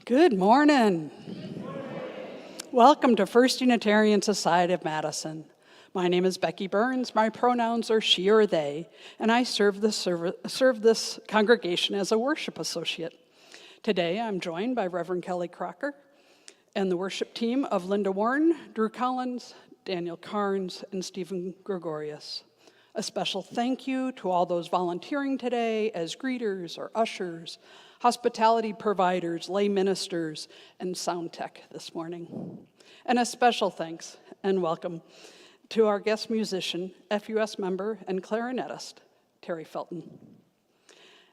Good morning. Welcome to First Unitarian Society of Madison. My name is Becky Burns. My pronouns are she or they, and I serve this congregation as a worship associate. Today, I'm joined by Reverend Kelly Crocker and the worship team of Linda Warren, Drew Collins, Daniel Carnes, and Stephen Gregorius. A special thank you to all those volunteering today as greeters or ushers, hospitality providers, lay ministers, and sound tech this morning. And a special thanks and welcome to our guest musician, FUS member, and clarinetist, Terry Felton.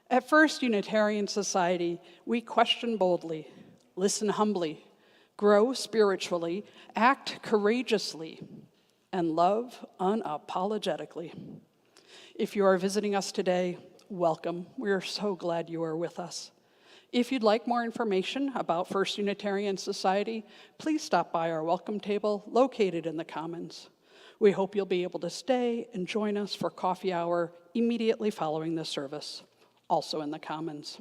At First Unitarian Society, we question boldly, listen humbly, grow spiritually, act courageously, and love unapologetically. If you are visiting us today, welcome. We are so glad you are with us. If you'd like more information about First Unitarian Society, please stop by our welcome table located in the Commons. We hope you'll be able to stay and join us for coffee hour immediately following the service, also in the Commons.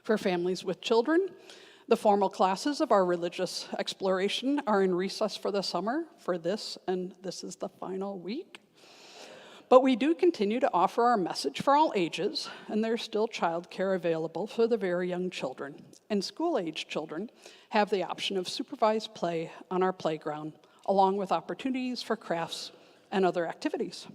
For families with children, the formal classes of our religious exploration are in recess for the summer for this, and this is the final week. But we do continue to offer our message for all ages, and there's still childcare available for the very young children. And school-age children have the option of supervised play on our playground, along with opportunities for crafts and other activities.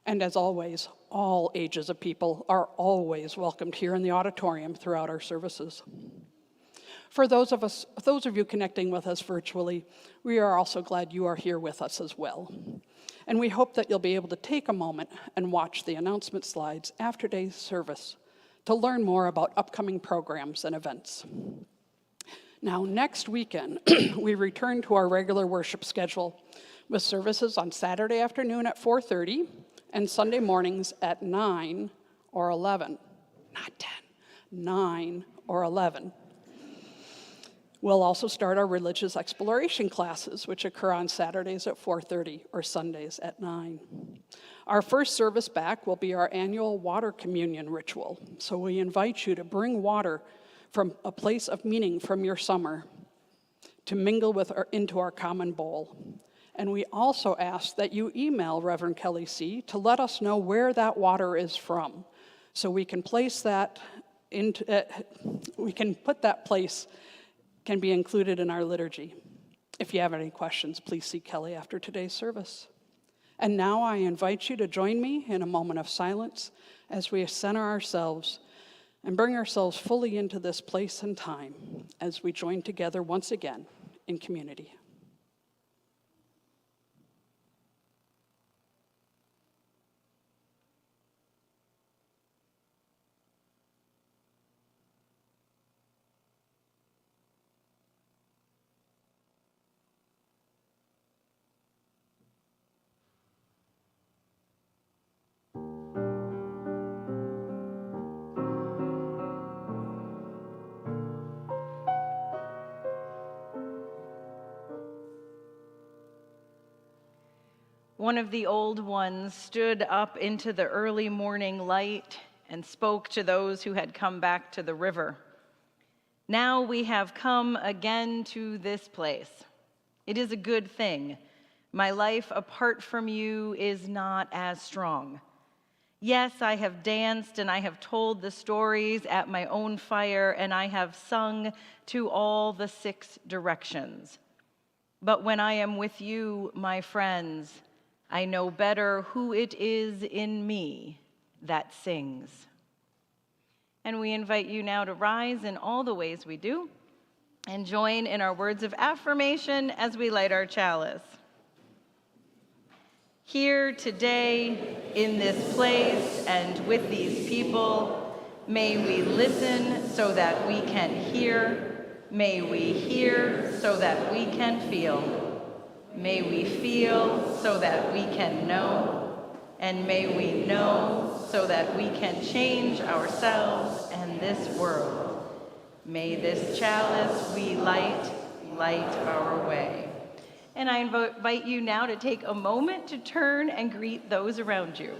And as always, all ages of people are always welcomed here in the auditorium throughout our services. For those of you connecting with us virtually, we are also glad you are here with us as well. And we hope that you'll be able to take a moment and watch the announcement slides after today's service to learn more about upcoming programs and events. Now, next weekend, we return to our regular worship schedule with services on Saturday afternoon at 4:30 and Sunday mornings at 9 or 11. Not 10, 9 or 11. We'll also start our religious exploration classes, which occur on Saturdays at 4:30 or Sundays at 9. Our first service back will be our annual water communion ritual. So we invite you to bring water from a place of meaning from your summer to mingle into our common bowl. And we also ask that you email Reverend Kelly C. to let us know where that water is from, so we can place that can be included in our liturgy. If you have any questions, please see Kelly after today's service. And now I invite you to join me in a moment of silence as we center ourselves and bring ourselves fully into this place and time as we join together once again in community. One of the old ones stood up into the early morning light and spoke to those who had come back to the river. Now we have come again to this place. It is a good thing. My life apart from you is not as strong. Yes, I have danced and I have told the stories at my own fire, and I have sung to all the 6 directions. But when I am with you, my friends, I know better who it is in me that sings. And we invite you now to rise in all the ways we do and join in our words of affirmation as we light our chalice. Here today, in this place and with these people, may we listen so that we can hear. May we hear so that we can feel. May we feel so that we can know, and may we know so that we can change ourselves and this world. May this chalice we light our way. And I invite you now to take a moment to turn and greet those around you.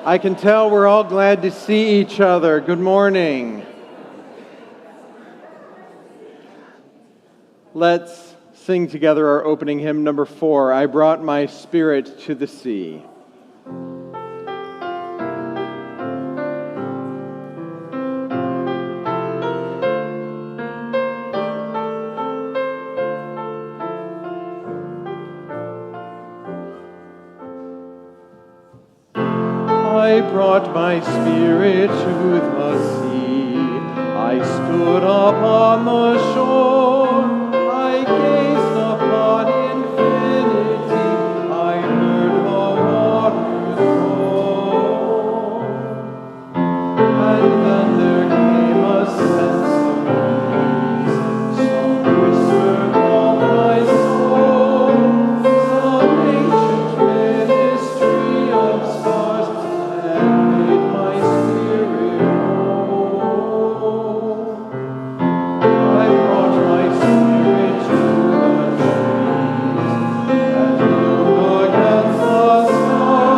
I can tell we're all glad to see each other. Good morning. Let's sing together our opening hymn, number 4, I Brought My Spirit to the Sea. I brought my spirit to the sea. I stood upon the shore. I gazed upon infinity. I heard the waters roar. And then there came a sense of peace. Some whisper called my soul. Some ancient ministry of stars had made my spirit whole. I brought my spirit to the trees that looked against the sky.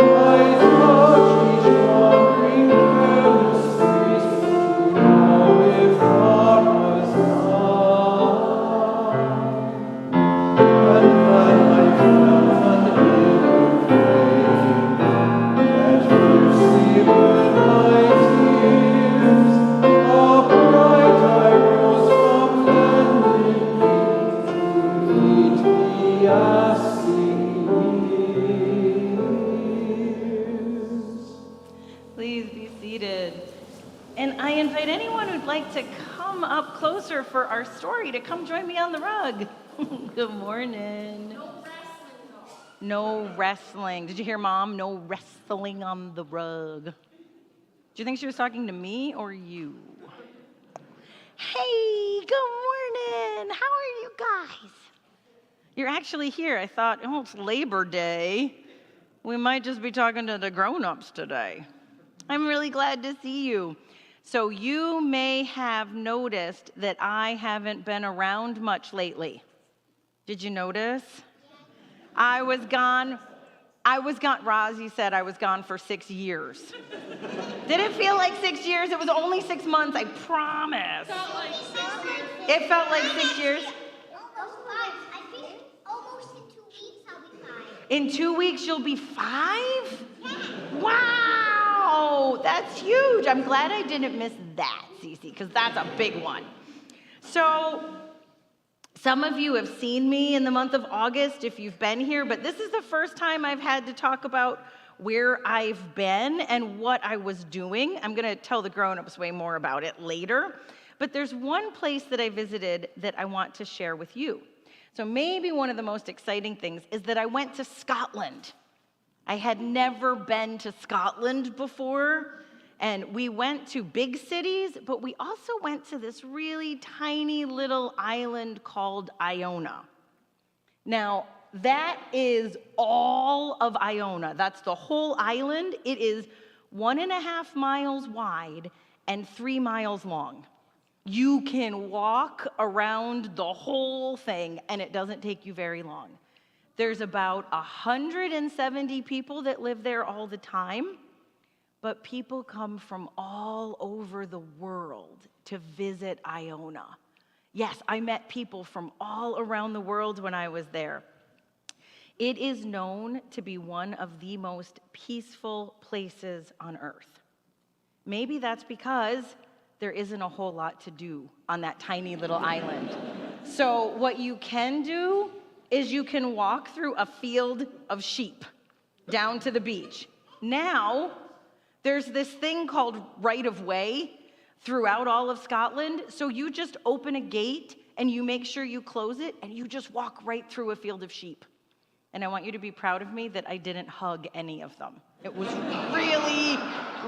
I touched each wandering careless breeze to know if God was nigh. And then I felt an inner flame that fiercely burned my tears. Upright I rose from bending knee to meet the asking ears. Please be seated. And I invite anyone who'd like to come up closer for our story to come join me on the rug. Good morning. No wrestling. Did you hear, Mom? No wrestling on the rug. Do you think she was talking to me or you? Hey, good morning. How are you guys? You're actually here. I thought, oh, it's Labor Day. We might just be talking to the grown-ups today. I'm really glad to see you. So you may have noticed that I haven't been around much lately. Did you notice? I was gone, Rozzy said I was gone for 6 years. Did it feel like 6 years? It was only 6 months, I promise. It felt like 6 years? Almost 5. I think almost in 2 weeks I'll be 5. In 2 weeks you'll be 5? Wow, that's huge. I'm glad I didn't miss that, Cece, because that's a big one. So, some of you have seen me in the month of August if you've been here, but this is the first time I've had to talk about where I've been and what I was doing. I'm going to tell the grown-ups way more about it later, but there's one place that I visited that I want to share with you. So maybe one of the most exciting things is that I went to Scotland. I had never been to Scotland before, and we went to big cities, but we also went to this really tiny little island called Iona. Now, that is all of Iona. That's the whole island. It is 1.5 miles wide and 3 miles long. You can walk around the whole thing, and it doesn't take you very long. There's about 170 people that live there all the time, but people come from all over the world to visit Iona. Yes, I met people from all around the world when I was there. It is known to be one of the most peaceful places on earth. Maybe that's because there isn't a whole lot to do on that tiny little island. So what you can do is you can walk through a field of sheep down to the beach. Now, there's this thing called right-of-way throughout all of Scotland. So you just open a gate and you make sure you close it and you just walk right through a field of sheep. And I want you to be proud of me that I didn't hug any of them. It was really,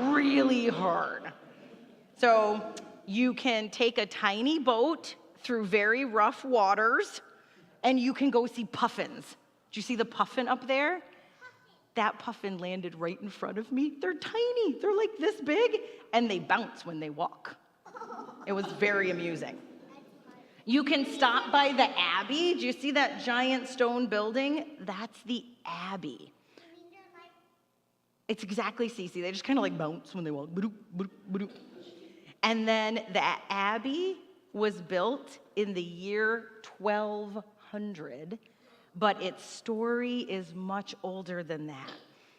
really hard. So you can take a tiny boat through very rough waters and you can go see puffins. Do you see the puffin up there? That puffin landed right in front of me. They're tiny. They're like this big, and they bounce when they walk. It was very amusing. You can stop by the Abbey. Do you see that giant stone building? That's the Abbey. It's exactly Cece. They just kind of like bounce when they walk. And then the abbey was built in the year 1200, but its story is much older than that.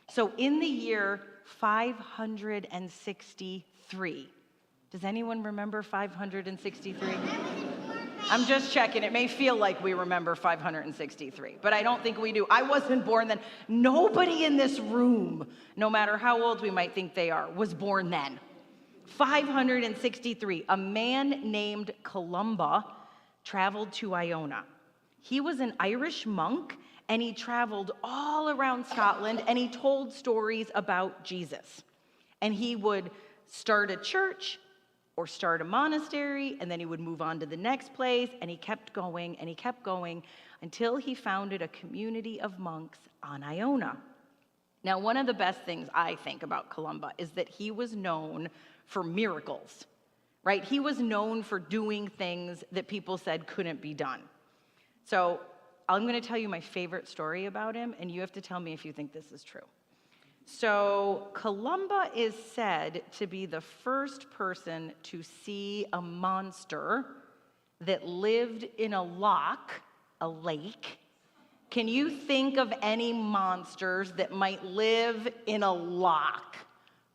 So in the year 563, does anyone remember 563? I'm just checking. It may feel like we remember 563, but I don't think we do. I wasn't born then. Nobody in this room, no matter how old we might think they are, was born then. 563, a man named Columba traveled to Iona. He was an Irish monk, and he traveled all around Scotland, and he told stories about Jesus. And he would start a church or start a monastery, and then he would move on to the next place, and he kept going, and he kept going, until he founded a community of monks on Iona. Now, one of the best things I think about Columba is that he was known for miracles, right? He was known for doing things that people said couldn't be done. So I'm going to tell you my favorite story about him, and you have to tell me if you think this is true. So Columba is said to be the first person to see a monster that lived in a lake. Can you think of any monsters that might live in a lock?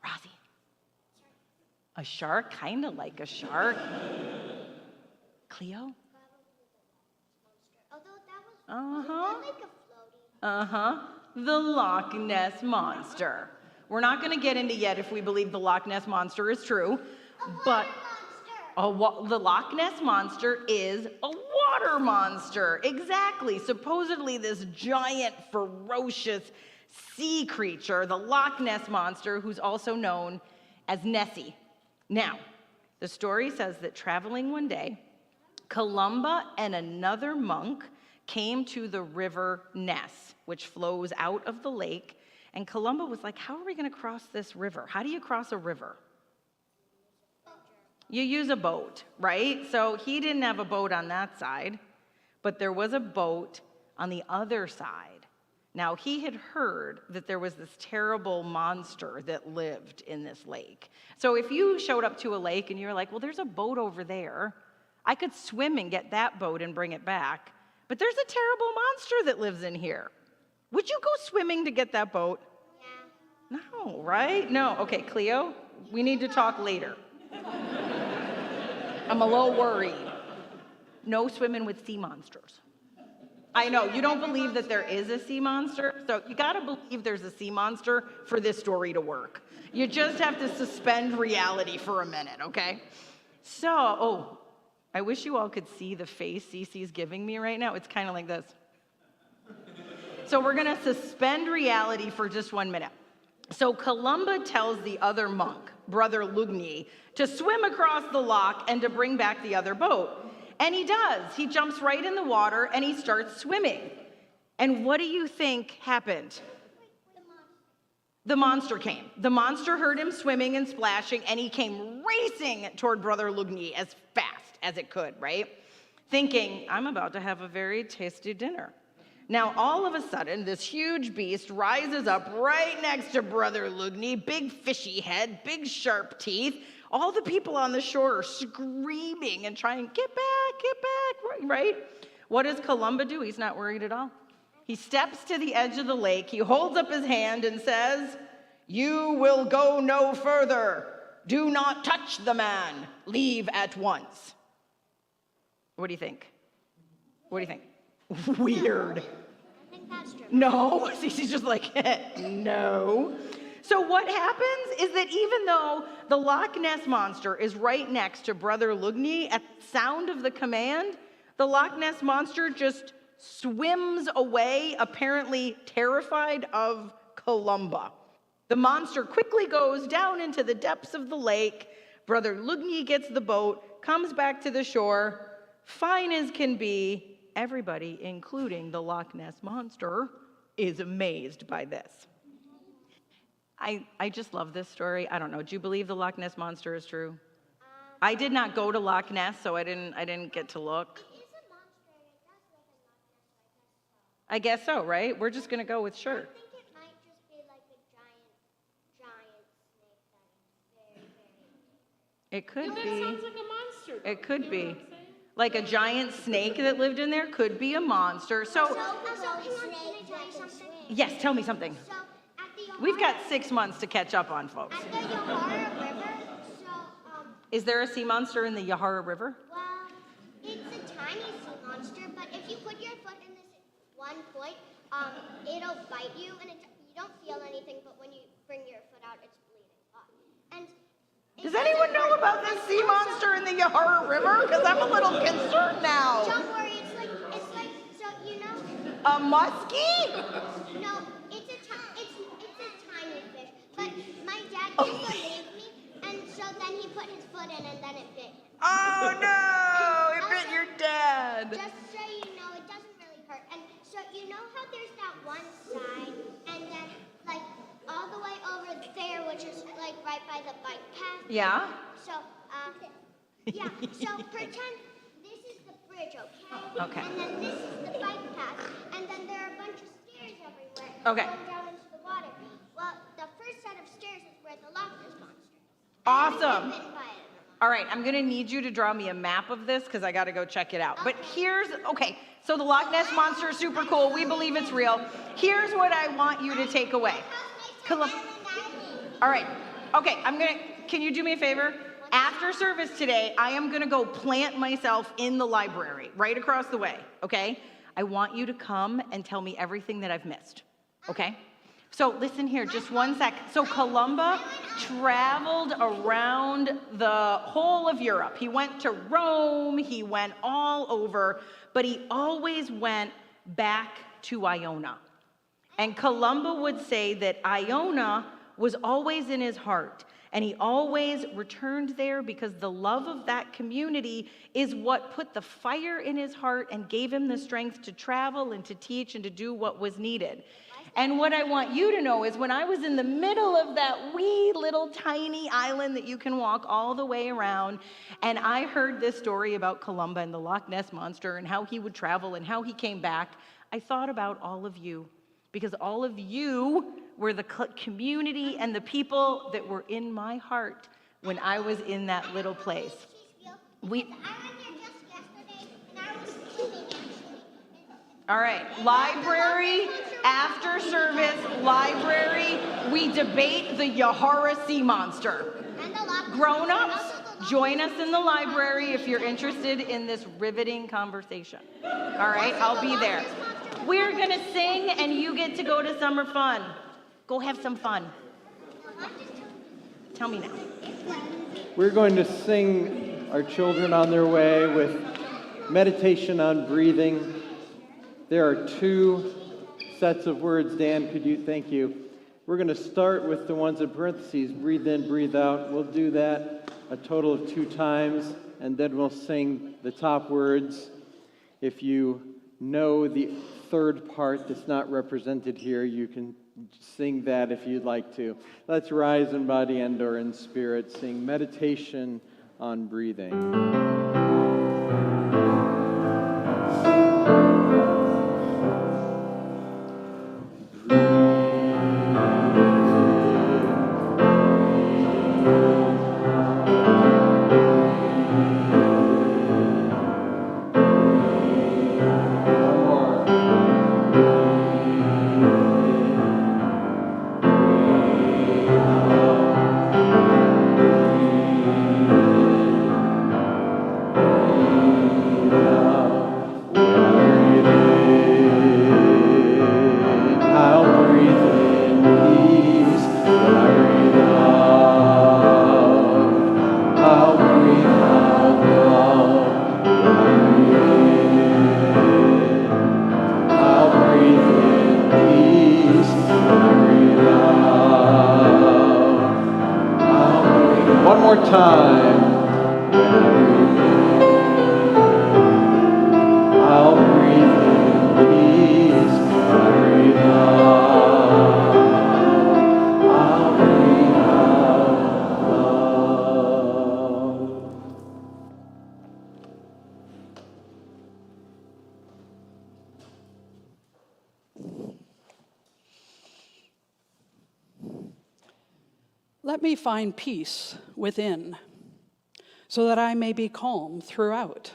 Rosie? A shark? Kind of like a shark. Cleo? The Loch Ness Monster. We're not going to get into yet if we believe the Loch Ness Monster is true, but the Loch Ness Monster is a water monster. Exactly. Supposedly this giant, ferocious sea creature, the Loch Ness Monster, who's also known as Nessie. Now, the story says that traveling one day, Columba and another monk came to the river Ness, which flows out of the lake. And Columba was like, how are we going to cross this river? How do you cross a river? You use a boat, right? So he didn't have a boat on that side, but there was a boat on the other side. Now, he had heard that there was this terrible monster that lived in this lake. So if you showed up to a lake and you were like, well, there's a boat over there, I could swim and get that boat and bring it back. But there's a terrible monster that lives in here. Would you go swimming to get that boat? Yeah. No, right? No. Okay, Cleo, we need to talk later. I'm a little worried. No swimming with sea monsters. I know, you don't believe that there is a sea monster, so you gotta believe there's a sea monster for this story to work. You just have to suspend reality for a minute, okay? So, I wish you all could see the face Cece's giving me right now. It's kind of like this. So we're going to suspend reality for just 1 minute. So Columba tells the other monk, Brother Lugni, to swim across the loch and to bring back the other boat. And he does. He jumps right in the water and he starts swimming. And what do you think happened? The monster came. The monster heard him swimming and splashing, and he came racing toward Brother Lugni as fast as it could, right? Thinking, I'm about to have a very tasty dinner. Now, all of a sudden, this huge beast rises up right next to Brother Lugni, big fishy head, big sharp teeth. All the people on the shore are screaming and trying, get back, right? What does Columba do? He's not worried at all. He steps to the edge of the lake, he holds up his hand and says, you will go no further. Do not touch the man. Leave at once. What do you think? What do you think? Weird. I think that's true. No, Cece's just like, no. So what happens is that even though the Loch Ness Monster is right next to Brother Lugni, at the sound of the command, the Loch Ness Monster just swims away, apparently terrified of Columba. The monster quickly goes down into the depths of the lake. Brother Lugni gets the boat, comes back to the shore, fine as can be. Everybody, including the Loch Ness Monster, is amazed by this. I just love this story. I don't know. Do you believe the Loch Ness Monster is true? I did not go to Loch Ness, so I didn't get to look. It is a monster. It does live in Loch Ness, so I guess so, right? We're just going to go with sure. I think it might just be like a giant It could That be. sounds like a monster. It could You know be. what I'm saying? Like a giant snake that lived in there could be a monster. So, hang on, can I tell you something? yes, tell me something. So, at the We've got 6 months to catch up on, folks. At the Yahara River, Is there a sea monster in the Yahara River? well, it's a tiny sea monster, but if you put your foot in this one point, it'll bite you, and you don't feel anything, but when you bring your foot out, it's bleeding. And it Does anyone know doesn't about hurt. this sea monster in the Yahara River? Because I'm a little concerned now. Don't worry, it's like, so you know, A muskie? no, it's a tiny fish. But my dad used to leave me, and so then he put his foot in, and then it bit him. Oh no! It bit Also, your dad. Just so you know, it doesn't really hurt. And so you know how there's that one side, and then like all the way over there, which is like right by the bike path. Yeah? So yeah. So pretend this is the bridge, okay? Okay. And then this is the bike path, and then there are a bunch of stairs everywhere. Okay. Going down into the water. Well, the first set of stairs is where the Loch Ness monster is. Awesome. And we get bitten by it. All right, I'm gonna need you to draw me a map of this because I gotta go check it out. But okay, so the Loch Ness Monster is super cool. We believe it's real. Here's what I want you to take away. All right, okay, can you do me a favor? After service today, I am gonna go plant myself in the library right across the way, okay? I want you to come and tell me everything that I've missed, okay? So listen here, just one sec. So Columba traveled around the whole of Europe. He went to Rome, he went all over, but he always went back to Iona. And Columba would say that Iona was always in his heart, and he always returned there because the love of that community is what put the fire in his heart and gave him the strength to travel and to teach and to do what was needed. And what I want you to know is when I was in the middle of that wee little tiny island that you can walk all the way around, and I heard this story about Columba and the Loch Ness Monster and how he would travel and how he came back, I thought about all of you, because all of you were the community and the people that were in my heart when I was in that little place. I went there just yesterday, and I was sleeping actually. All right, library, after service, library, we debate the Yahara sea monster. And the Loch Ness Grown-ups, join us in the library if you're interested in this riveting conversation. All right, I'll be there. We're gonna sing and you get to go to summer fun. Go have some fun. Tell me now. We're going to sing our children on their way with meditation on breathing. There are 2 sets of words. Dan, thank you. We're going to start with the ones in parentheses, breathe in, breathe out. We'll do that a total of 2 times, and then we'll sing the top words. If you know the third part that's not represented here, you can sing that if you'd like to. Let's rise in body and/or in spirit, sing meditation on breathing. One more time. I'll breathe in peace when I breathe out. I'll breathe out love. Let me find peace within. so that I may be calm throughout.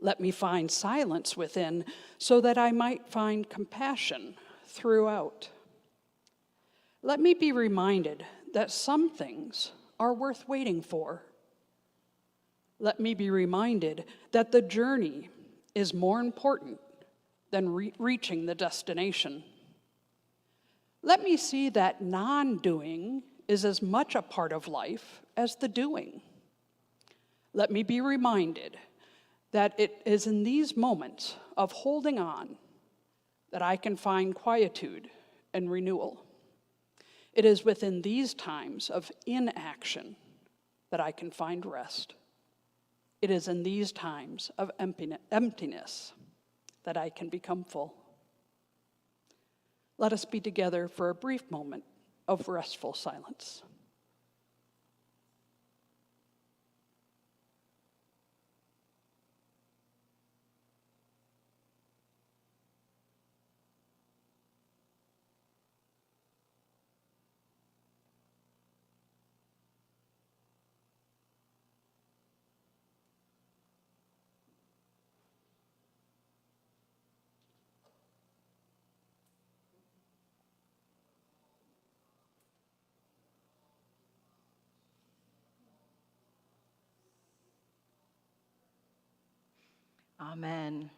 Let me find silence within, so that I might find compassion throughout. Let me be reminded that some things are worth waiting for. Let me be reminded that the journey is more important than reaching the destination. Let me see that non-doing is as much a part of life as the doing. Let me be reminded that it is in these moments of holding on that I can find quietude and renewal. It is within these times of inaction that I can find rest. It is in these times of emptiness that I can become full. Let us be together for a brief moment of restful silence. Amen.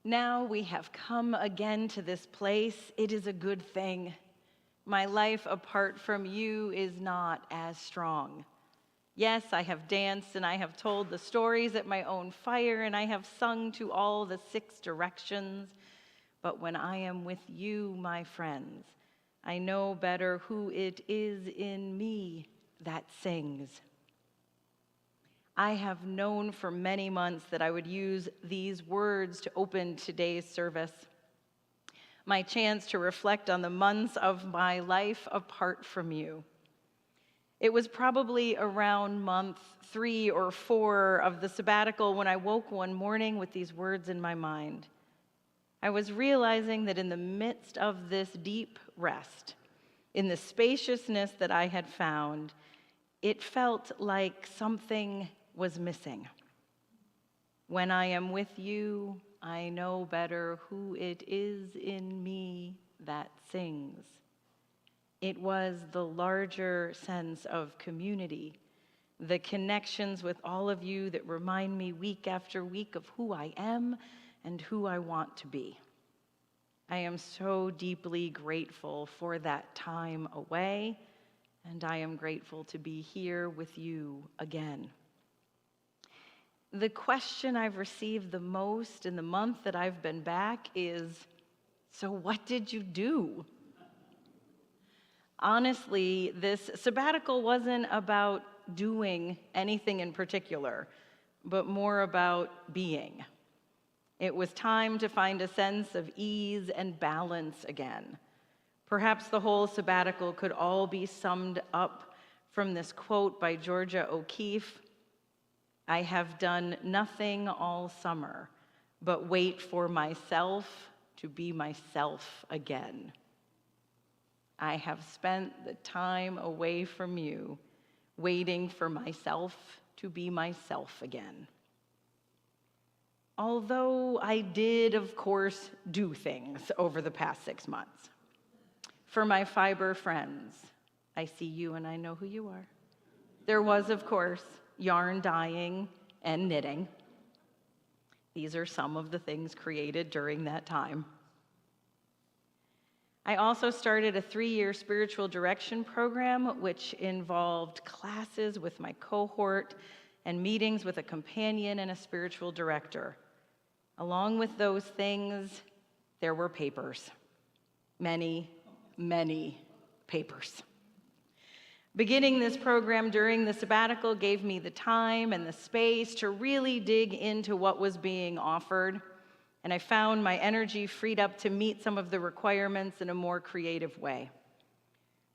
Now we have come again to this place. It is a good thing. My life apart from you is not as strong. Yes, I have danced and I have told the stories at my own fire and I have sung to all the 6 directions. But when I am with you, my friends, I know better who it is in me that sings. I have known for many months that I would use these words to open today's service. My chance to reflect on the months of my life apart from you. It was probably around month 3 or 4 of the sabbatical when I woke one morning with these words in my mind. I was realizing that in the midst of this deep rest, in the spaciousness that I had found, it felt like something was missing. When I am with you, I know better who it is in me that sings. It was the larger sense of community, the connections with all of you that remind me week after week of who I am and who I want to be. I am so deeply grateful for that time away, and I am grateful to be here with you again. The question I've received the most in the month that I've been back is, so what did you do? Honestly, this sabbatical wasn't about doing anything in particular, but more about being. It was time to find a sense of ease and balance again. Perhaps the whole sabbatical could all be summed up from this quote by Georgia O'Keeffe: I have done nothing all summer but wait for myself to be myself again. I have spent the time away from you waiting for myself to be myself again. Although I did, of course, do things over the past 6 months. For my fiber friends, I see you and I know who you are. There was, of course, yarn dyeing and knitting. These are some of the things created during that time. I also started a 3-year spiritual direction program, which involved classes with my cohort and meetings with a companion and a spiritual director. Along with those things, there were papers. Many, many papers. Beginning this program during the sabbatical gave me the time and the space to really dig into what was being offered, and I found my energy freed up to meet some of the requirements in a more creative way.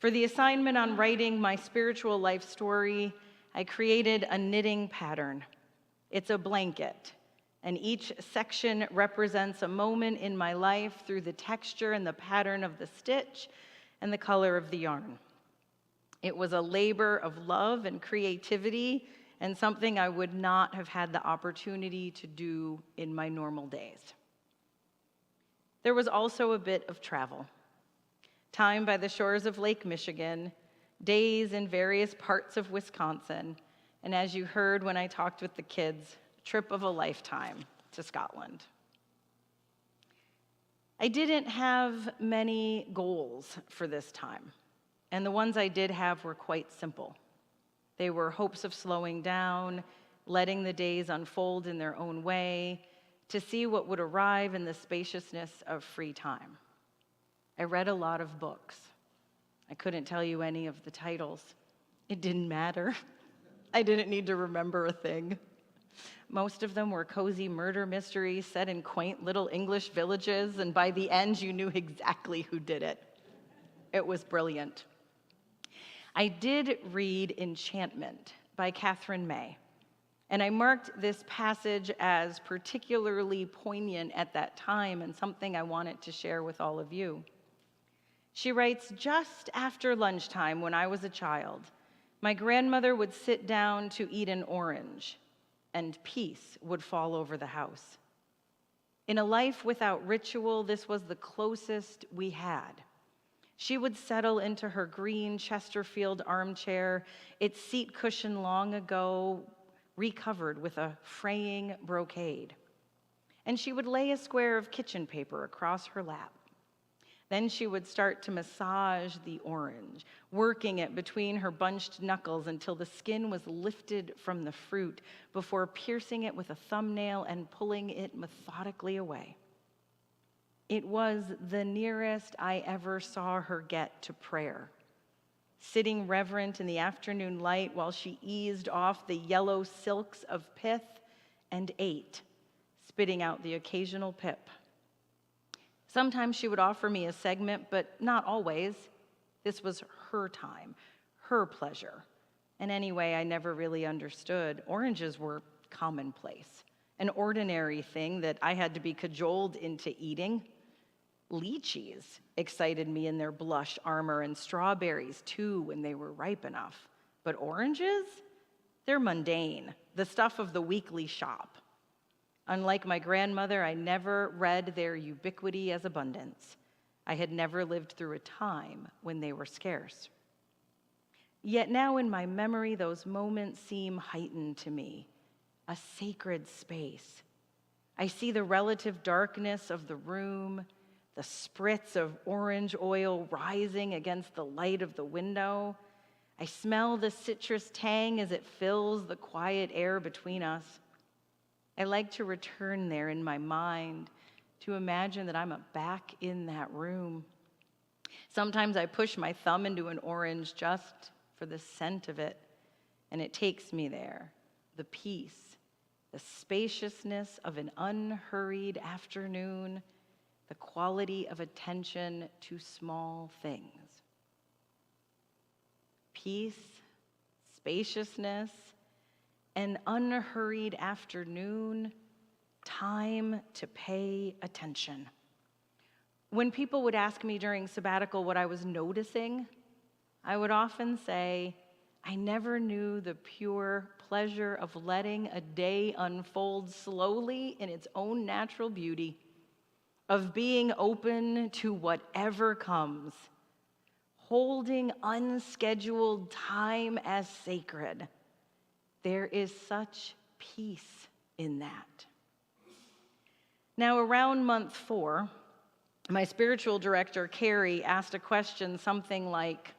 For the assignment on writing my spiritual life story, I created a knitting pattern. It's a blanket, and each section represents a moment in my life through the texture and the pattern of the stitch and the color of the yarn. It was a labor of love and creativity and something I would not have had the opportunity to do in my normal days. There was also a bit of travel. Time by the shores of Lake Michigan, days in various parts of Wisconsin, and as you heard when I talked with the kids, a trip of a lifetime to Scotland. I didn't have many goals for this time, and the ones I did have were quite simple. They were hopes of slowing down, letting the days unfold in their own way, to see what would arrive in the spaciousness of free time. I read a lot of books. I couldn't tell you any of the titles. It didn't matter. I didn't need to remember a thing. Most of them were cozy murder mysteries set in quaint little English villages, and by the end, you knew exactly who did it. It was brilliant. I did read Enchantment by Catherine May, and I marked this passage as particularly poignant at that time and something I wanted to share with all of you. She writes, "Just after lunchtime when I was a child, my grandmother would sit down to eat an orange, and peace would fall over the house. In a life without ritual, this was the closest we had. She would settle into her green Chesterfield armchair, its seat cushion long ago recovered with a fraying brocade. And she would lay a square of kitchen paper across her lap. Then she would start to massage the orange, working it between her bunched knuckles until the skin was lifted from the fruit before piercing it with a thumbnail and pulling it methodically away. It was the nearest I ever saw her get to prayer, sitting reverent in the afternoon light while she eased off the yellow silks of pith and ate, spitting out the occasional pip. Sometimes she would offer me a segment, but not always. This was her time, her pleasure. And anyway, I never really understood. Oranges were commonplace, an ordinary thing that I had to be cajoled into eating. Lychees excited me in their blush armor, and strawberries too when they were ripe enough. But oranges? They're mundane, the stuff of the weekly shop. Unlike my grandmother, I never read their ubiquity as abundance. I had never lived through a time when they were scarce. Yet now in my memory, those moments seem heightened to me, a sacred space. I see the relative darkness of the room, the spritz of orange oil rising against the light of the window. I smell the citrus tang as it fills the quiet air between us. I like to return there in my mind to imagine that I'm back in that room. Sometimes I push my thumb into an orange just for the scent of it, and it takes me there. The peace, the spaciousness of an unhurried afternoon, the quality of attention to small things. Peace, spaciousness, an unhurried afternoon, time to pay attention. When people would ask me during sabbatical what I was noticing, I would often say, I never knew the pure pleasure of letting a day unfold slowly in its own natural beauty, of being open to whatever comes, holding unscheduled time as sacred. There is such peace in that. Now, around month 4, my spiritual director, Carrie, asked a question something like,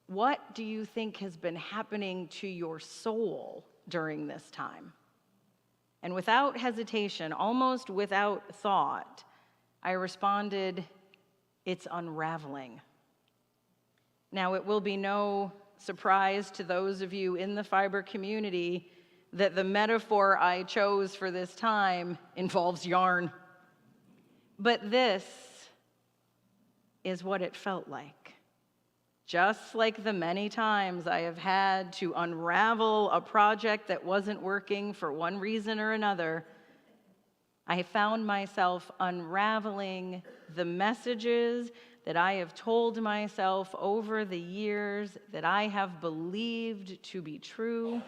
what do you think has been happening to your soul during this time? And without hesitation, almost without thought, I responded, it's unraveling. Now, it will be no surprise to those of you in the fiber community that the metaphor I chose for this time involves yarn. But this is what it felt like. Just like the many times I have had to unravel a project that wasn't working for one reason or another, I found myself unraveling the messages that I have told myself over the years that I have believed to be true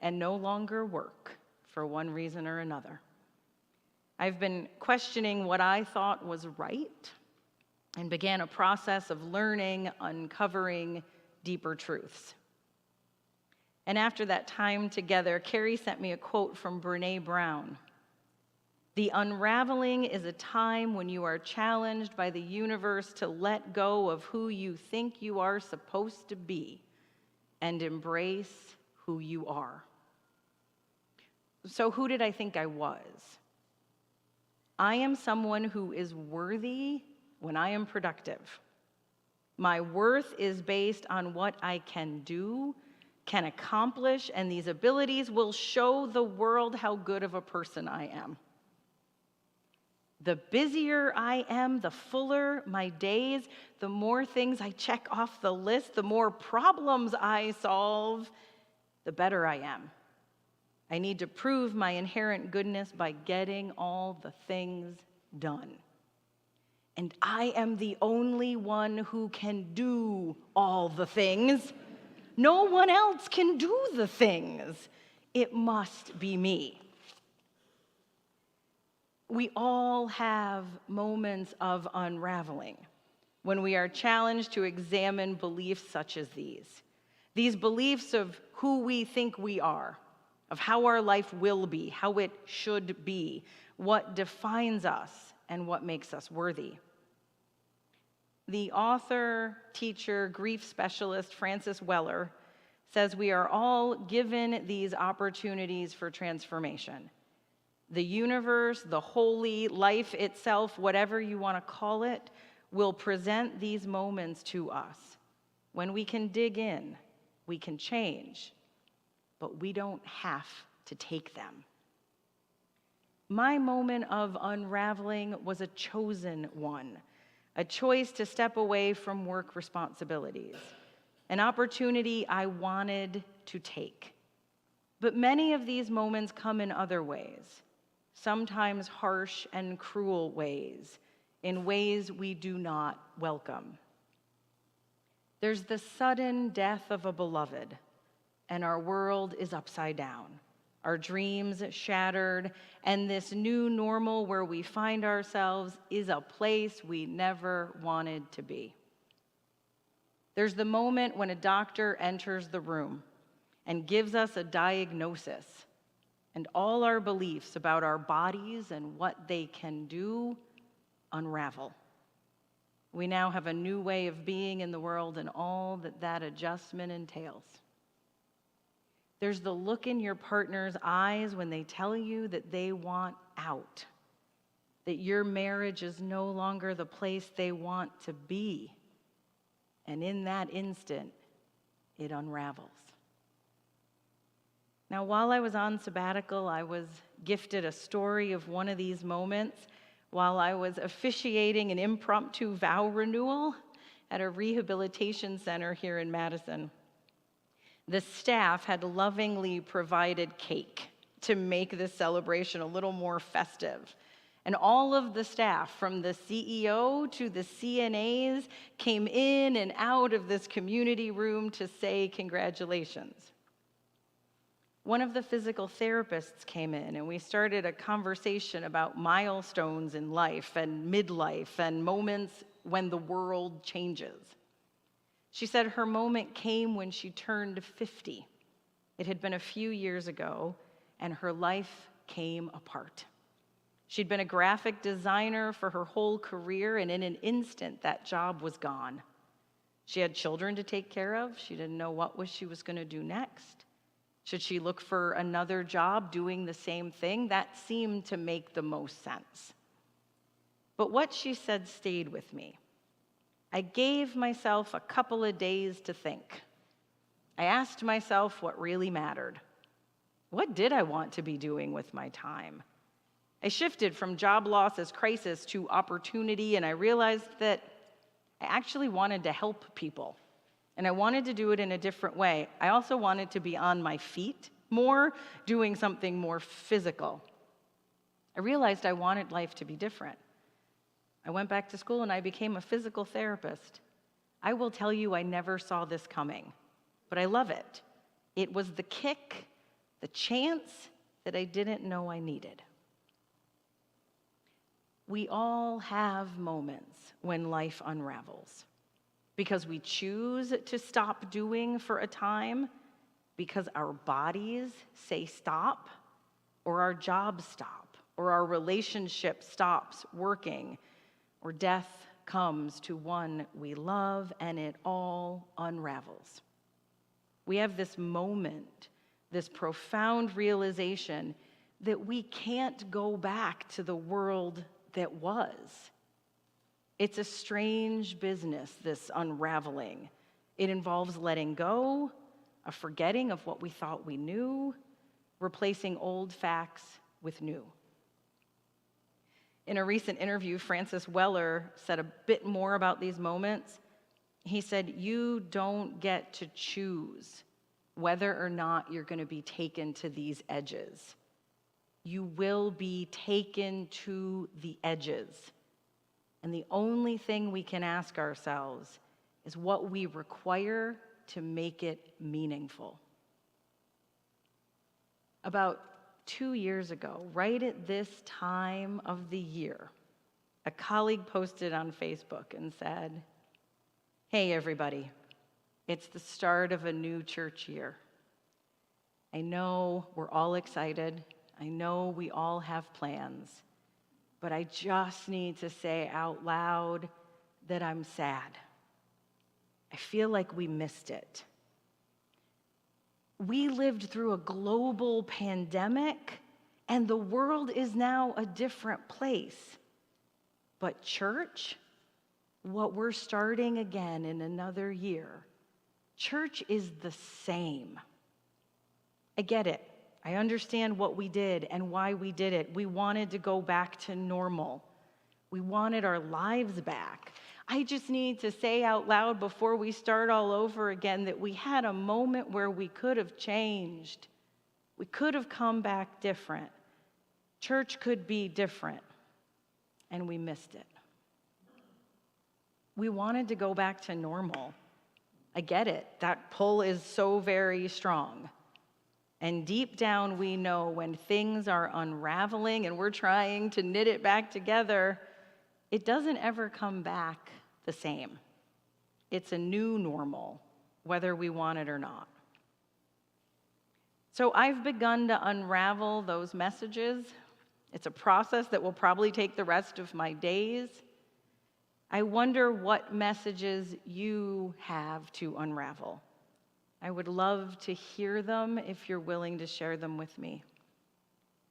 and no longer work for one reason or another. I've been questioning what I thought was right and began a process of learning, uncovering deeper truths. And after that time together, Carrie sent me a quote from Brené Brown. "The unraveling is a time when you are challenged by the universe to let go of who you think you are supposed to be and embrace who you are." So who did I think I was? I am someone who is worthy when I am productive. My worth is based on what I can do, can accomplish, and these abilities will show the world how good of a person I am. The busier I am, the fuller my days, the more things I check off the list, the more problems I solve, the better I am. I need to prove my inherent goodness by getting all the things done. And I am the only one who can do all the things. No one else can do the things. It must be me. We all have moments of unraveling when we are challenged to examine beliefs such as these. These beliefs of who we think we are, of how our life will be, how it should be, what defines us, and what makes us worthy. The author, teacher, grief specialist Francis Weller says we are all given these opportunities for transformation. The universe, the holy, life itself, whatever you want to call it, will present these moments to us. When we can dig in, we can change, but we don't have to take them. My moment of unraveling was a chosen one, a choice to step away from work responsibilities, an opportunity I wanted to take. But many of these moments come in other ways, sometimes harsh and cruel ways, in ways we do not welcome. There's the sudden death of a beloved, and our world is upside down, our dreams shattered, and this new normal where we find ourselves is a place we never wanted to be. There's the moment when a doctor enters the room and gives us a diagnosis, and all our beliefs about our bodies and what they can do unravel. We now have a new way of being in the world and all that that adjustment entails. There's the look in your partner's eyes when they tell you that they want out, that your marriage is no longer the place they want to be. And in that instant, it unravels. Now, while I was on sabbatical, I was gifted a story of one of these moments while I was officiating an impromptu vow renewal at a rehabilitation center here in Madison. The staff had lovingly provided cake to make this celebration a little more festive. And all of the staff, from the CEO to the CNAs, came in and out of this community room to say congratulations. One of the physical therapists came in and we started a conversation about milestones in life and midlife and moments when the world changes. She said her moment came when she turned 50. It had been a few years ago, and her life came apart. She'd been a graphic designer for her whole career, and in an instant, that job was gone. She had children to take care of. She didn't know what she was going to do next. Should she look for another job doing the same thing? That seemed to make the most sense. But what she said stayed with me. I gave myself a couple of days to think. I asked myself what really mattered. What did I want to be doing with my time? I shifted from job loss as crisis to opportunity, and I realized that I actually wanted to help people, and I wanted to do it in a different way. I also wanted to be on my feet more, doing something more physical. I realized I wanted life to be different. I went back to school and I became a physical therapist. I will tell you, I never saw this coming, but I love it. It was the kick, the chance that I didn't know I needed. We all have moments when life unravels because we choose to stop doing for a time, because our bodies say stop, or our jobs stop, or our relationship stops working, or death comes to one we love and it all unravels. We have this moment, this profound realization that we can't go back to the world that was. It's a strange business, this unraveling. It involves letting go, a forgetting of what we thought we knew, replacing old facts with new. In a recent interview, Francis Weller said a bit more about these moments. He said, "You don't get to choose whether or not you're going to be taken to these edges. You will be taken to the edges. And the only thing we can ask ourselves is what we require to make it meaningful." About 2 years ago, right at this time of the year, a colleague posted on Facebook and said, "Hey everybody, it's the start of a new church year. I know we're all excited. I know we all have plans, but I just need to say out loud that I'm sad. I feel like we missed it. We lived through a global pandemic, and the world is now a different place. But church, what we're starting again in another year, church is the same. I get it. I understand what we did and why we did it. We wanted to go back to normal. We wanted our lives back. I just need to say out loud before we start all over again that we had a moment where we could have changed. We could have come back different. Church could be different, and we missed it. We wanted to go back to normal. I get it. That pull is so very strong. And deep down, we know when things are unraveling and we're trying to knit it back together, it doesn't ever come back the same. It's a new normal, whether we want it or not. So I've begun to unravel those messages. It's a process that will probably take the rest of my days. I wonder what messages you have to unravel. I would love to hear them if you're willing to share them with me.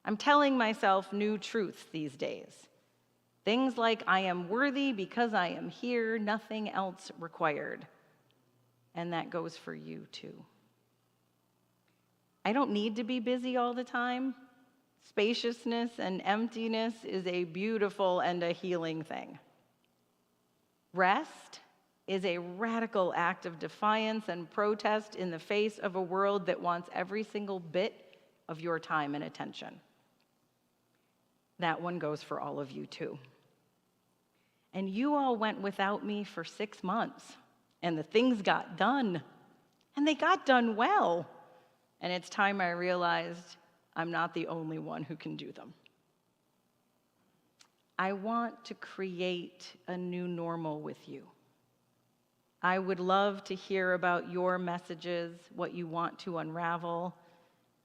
I'm telling myself new truths these days. Things like, I am worthy because I am here, nothing else required. And that goes for you too. I don't need to be busy all the time. Spaciousness and emptiness is a beautiful and a healing thing. Rest is a radical act of defiance and protest in the face of a world that wants every single bit of your time and attention. That one goes for all of you too. And you all went without me for 6 months, and the things got done, and they got done well. And it's time I realized I'm not the only one who can do them. I want to create a new normal with you. I would love to hear about your messages, what you want to unravel.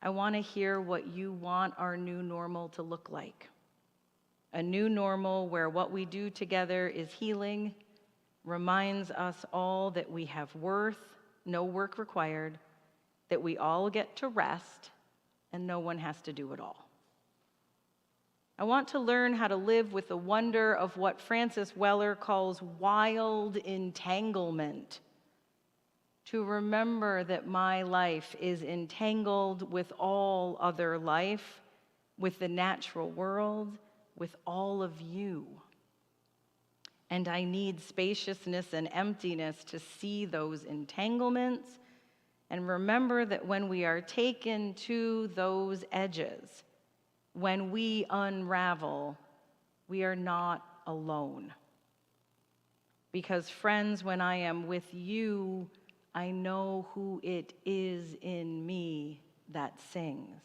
I want to hear what you want our new normal to look like. A new normal where what we do together is healing, reminds us all that we have worth, no work required, that we all get to rest, and no one has to do it all. I want to learn how to live with the wonder of what Francis Weller calls wild entanglement. To remember that my life is entangled with all other life, with the natural world, with all of you. And I need spaciousness and emptiness to see those entanglements and remember that when we are taken to those edges, when we unravel, we are not alone. Because, friends, when I am with you, I know who it is in me that sings.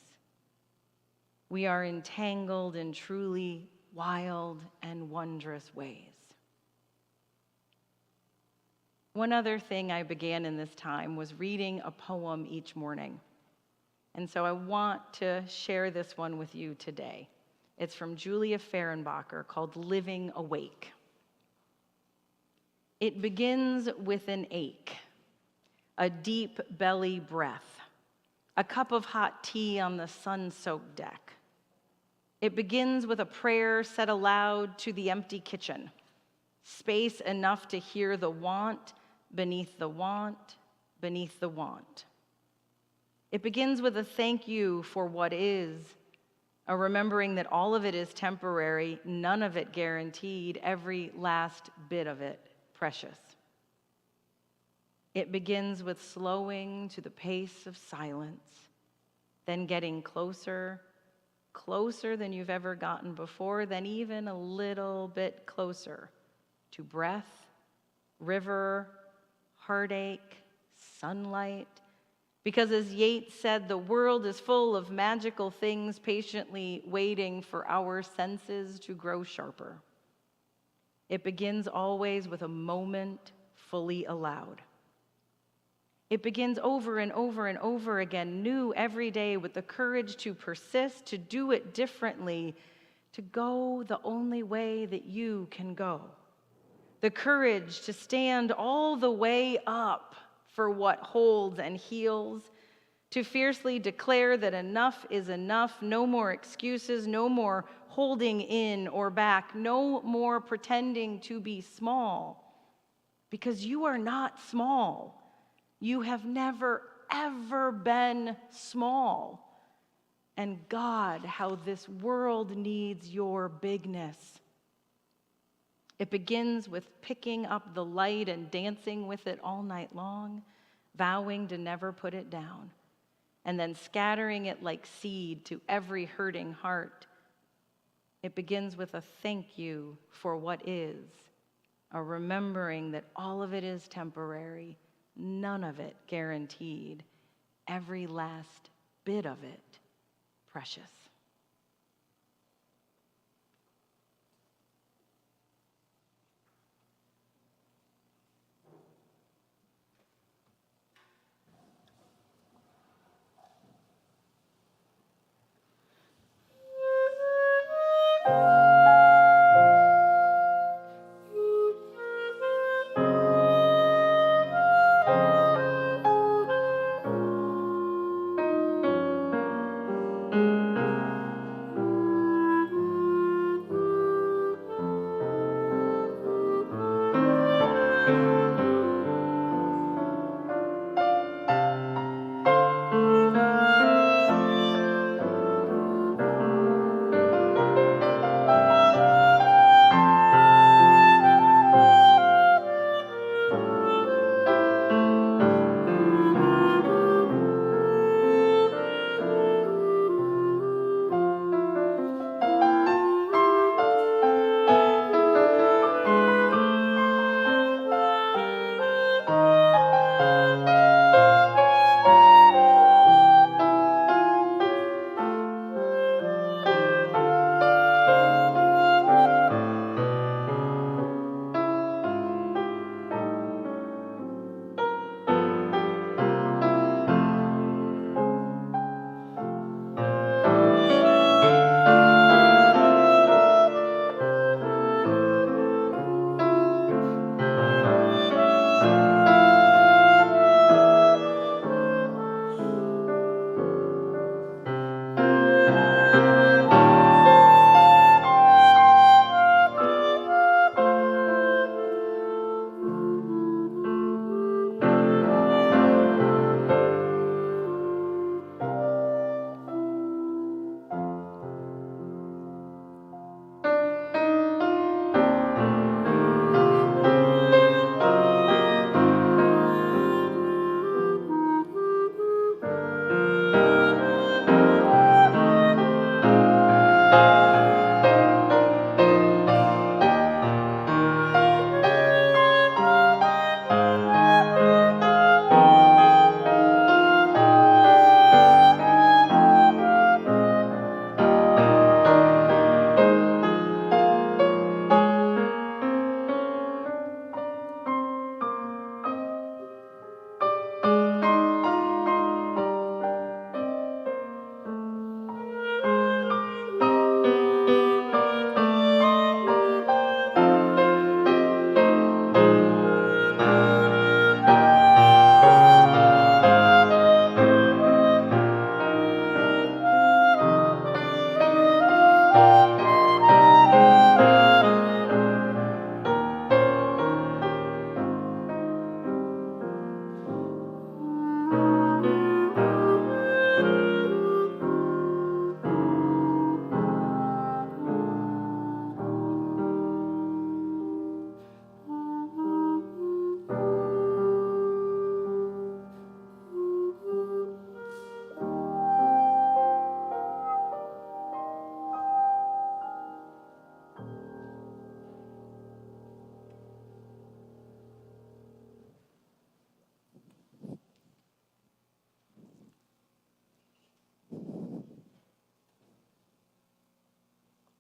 We are entangled in truly wild and wondrous ways. One other thing I began in this time was reading a poem each morning. And so I want to share this one with you today. It's from Julia Fehrenbacher called Living Awake. It begins with an ache, a deep belly breath, a cup of hot tea on the sun-soaked deck. It begins with a prayer said aloud to the empty kitchen, space enough to hear the want beneath the want beneath the want. It begins with a thank you for what is, a remembering that all of it is temporary, none of it guaranteed, every last bit of it precious. It begins with slowing to the pace of silence, then getting closer, closer than you've ever gotten before, then even a little bit closer to breath, river, heartache, sunlight. Because as Yeats said, the world is full of magical things patiently waiting for our senses to grow sharper. It begins always with a moment fully allowed. It begins over and over and over again, new every day, with the courage to persist, to do it differently, to go the only way that you can go. The courage to stand all the way up for what holds and heals, to fiercely declare that enough is enough, no more excuses, no more holding in or back, no more pretending to be small, because you are not small. You have never, ever been small. And God, how this world needs your bigness. It begins with picking up the light and dancing with it all night long, vowing to never put it down, and then scattering it like seed to every hurting heart. It begins with a thank you for what is, a remembering that all of it is temporary, none of it guaranteed, every last bit of it precious.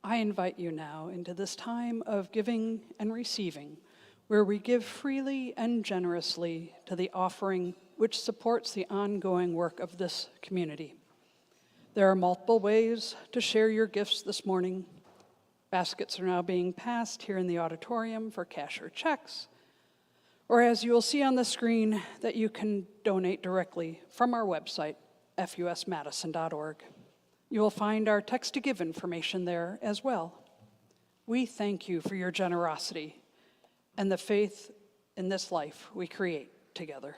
I invite you now into this time of giving and receiving, where we give freely and generously to the offering which supports the ongoing work of this community. There are multiple ways to share your gifts this morning. Baskets are now being passed here in the auditorium for cash or checks, or as you will see on the screen, that you can donate directly from our website, fusmadison.org. You will find our text to give information there as well. We thank you for your generosity and the faith in this life we create together.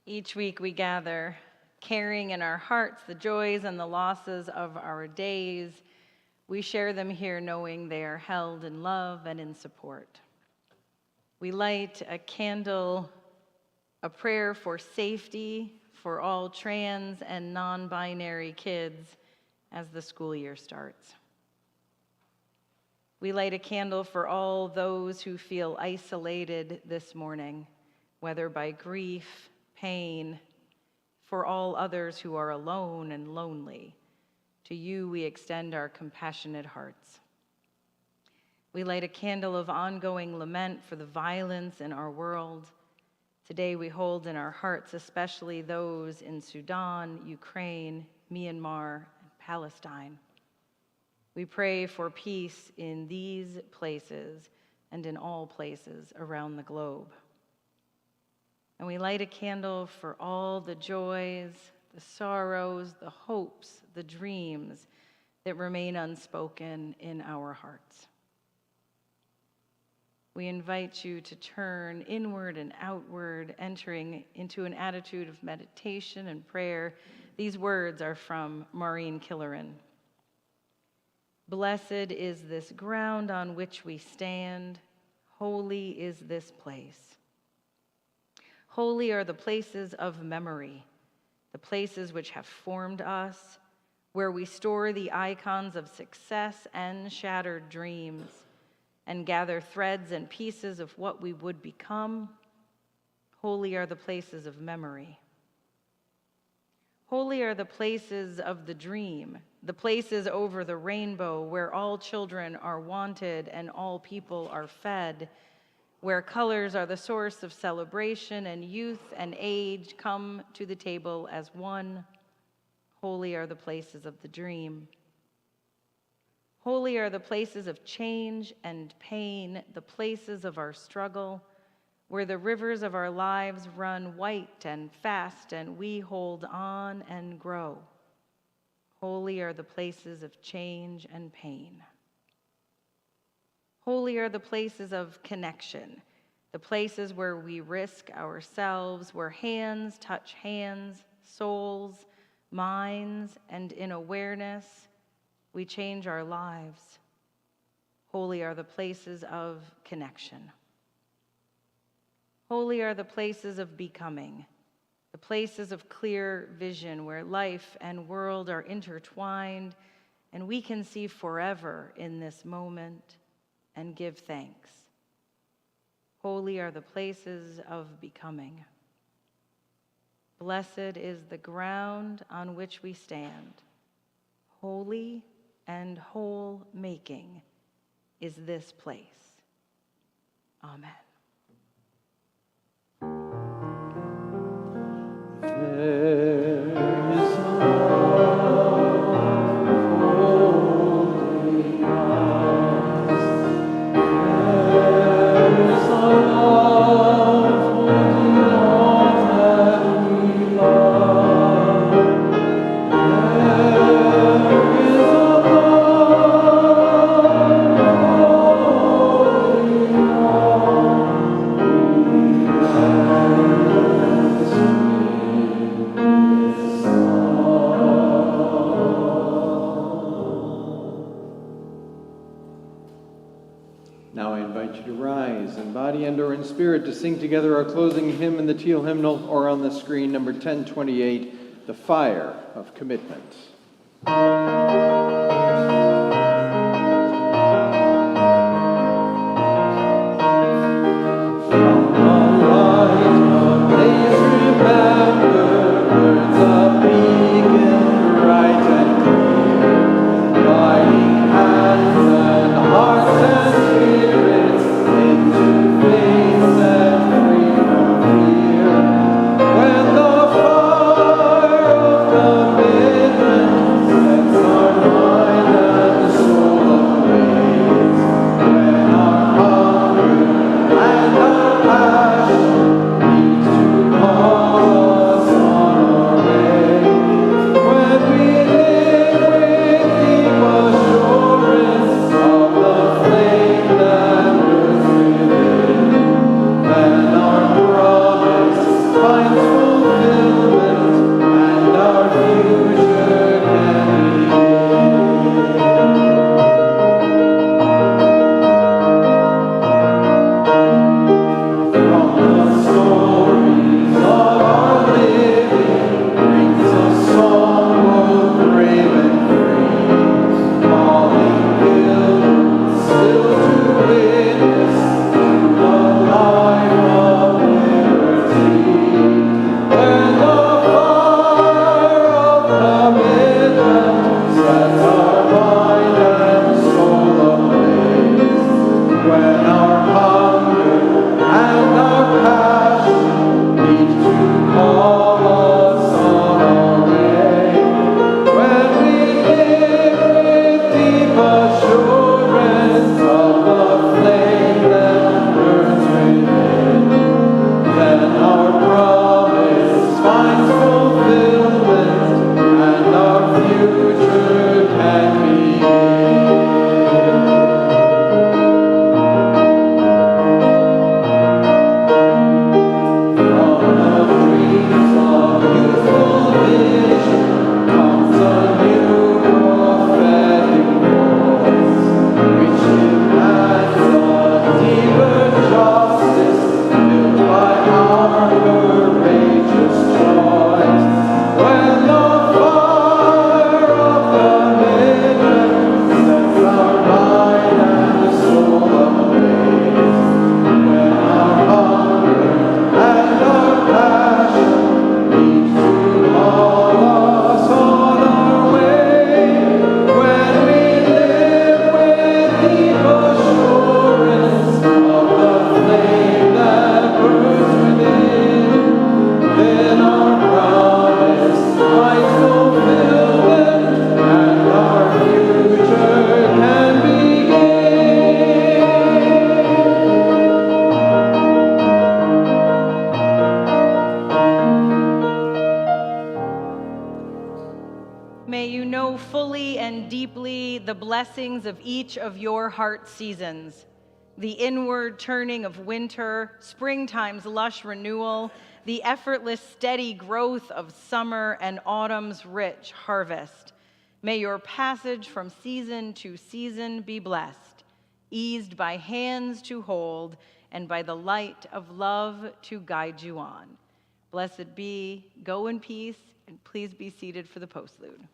Each week we gather, carrying in our hearts the joys and the losses of our days. We share them here knowing they are held in love and in support. We light a candle, a prayer for safety for all trans and non-binary kids as the school year starts. We light a candle for all those who feel isolated this morning, whether by grief, pain, for all others who are alone and lonely. To you we extend our compassionate hearts. We light a candle of ongoing lament for the violence in our world. Today we hold in our hearts especially those in Sudan, Ukraine, Myanmar, and Palestine. We pray for peace in these places and in all places around the globe. And we light a candle for all the joys, the sorrows, the hopes, the dreams that remain unspoken in our hearts. We invite you to turn inward and outward, entering into an attitude of meditation and prayer. These words are from Maureen Killeran. Blessed is this ground on which we stand. Holy is this place. Holy are the places of memory, the places which have formed us, where we store the icons of success and shattered dreams, and gather threads and pieces of what we would become. Holy are the places of memory. Holy are the places of the dream, the places over the rainbow where all children are wanted and all people are fed, where colors are the source of celebration and youth and age come to the table as one. Holy are the places of the dream. Holy are the places of change and pain, the places of our struggle, where the rivers of our lives run white and fast and we hold on and grow. Holy are the places of change and pain. Holy are the places of connection, the places where we risk ourselves, where hands touch hands, souls, minds, and in awareness, we change our lives. Holy are the places of connection. Holy are the places of becoming, the places of clear vision where life and world are intertwined and we can see forever in this moment and give thanks. Holy are the places of becoming. Blessed is the ground on which we stand. Holy and whole making is this place. Amen. There is love holding us. There is love holding all that we love. There is a Now I invite you to rise in body and or in spirit to sing together our closing hymn in the teal hymnal or on the screen, number 1028, The Fire of Commitment. When the fire of commitment sets our minds fully and deeply the blessings of each of your heart seasons, the inward turning of winter, springtime's lush renewal, the effortless steady growth of summer, and autumn's rich harvest. May your passage from season to season be blessed, eased by hands to hold, and by the light of love to guide you on. Blessed be, go in peace, and please be seated for the postlude.